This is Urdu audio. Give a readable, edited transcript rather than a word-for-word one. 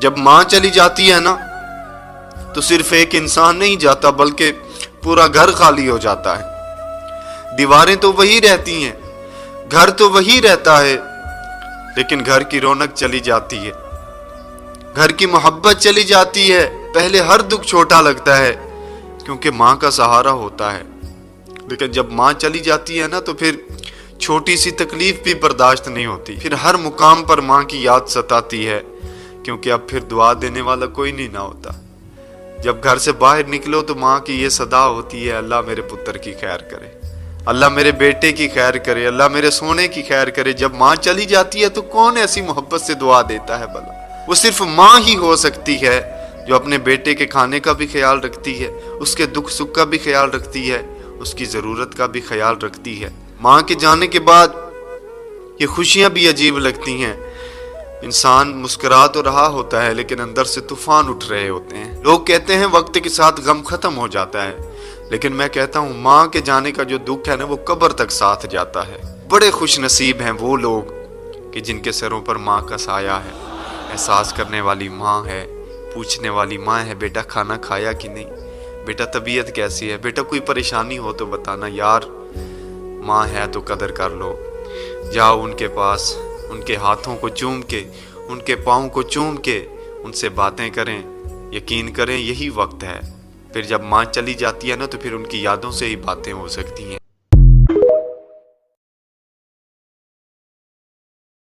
جب ماں چلی جاتی ہے نا تو صرف ایک انسان نہیں جاتا بلکہ پورا گھر خالی ہو جاتا ہے۔ دیواریں تو وہی رہتی ہیں، گھر تو وہی رہتا ہے، لیکن گھر کی رونق چلی جاتی ہے، گھر کی محبت چلی جاتی ہے۔ پہلے ہر دکھ چھوٹا لگتا ہے کیونکہ ماں کا سہارا ہوتا ہے، لیکن جب ماں چلی جاتی ہے نا تو پھر چھوٹی سی تکلیف بھی برداشت نہیں ہوتی، پھر ہر مقام پر ماں کی یاد ستاتی ہے کیونکہ اب پھر دعا دینے والا کوئی نہیں نہ ہوتا۔ جب گھر سے باہر نکلو تو ماں کی یہ صدا ہوتی ہے، اللہ میرے پتر کی خیر کرے، اللہ میرے بیٹے کی خیر کرے، اللہ میرے سونے کی خیر کرے۔ جب ماں چلی جاتی ہے تو کون ایسی محبت سے دعا دیتا ہے بھلا؟ وہ صرف ماں ہی ہو سکتی ہے جو اپنے بیٹے کے کھانے کا بھی خیال رکھتی ہے، اس کے دکھ سکھ کا بھی خیال رکھتی ہے، اس کی ضرورت کا بھی خیال رکھتی ہے۔ ماں کے جانے کے بعد یہ خوشیاں بھی عجیب لگتی ہیں۔ انسان مسکرا تو رہا ہوتا ہے لیکن اندر سے طوفان اٹھ رہے ہوتے ہیں۔ لوگ کہتے ہیں وقت کے ساتھ غم ختم ہو جاتا ہے، لیکن میں کہتا ہوں ماں کے جانے کا جو دکھ ہے نا وہ قبر تک ساتھ جاتا ہے۔ بڑے خوش نصیب ہیں وہ لوگ کہ جن کے سروں پر ماں کا سایہ ہے، احساس کرنے والی ماں ہے، پوچھنے والی ماں ہے، بیٹا کھانا کھایا کہ نہیں، بیٹا طبیعت کیسی ہے، بیٹا کوئی پریشانی ہو تو بتانا یار۔ ماں ہے تو قدر کر لو، جاؤ ان کے پاس، ان کے ہاتھوں کو چوم کے، ان کے پاؤں کو چوم کے ان سے باتیں کریں۔ یقین کریں یہی وقت ہے، پھر جب ماں چلی جاتی ہے نا تو پھر ان کی یادوں سے ہی باتیں ہو سکتی ہیں۔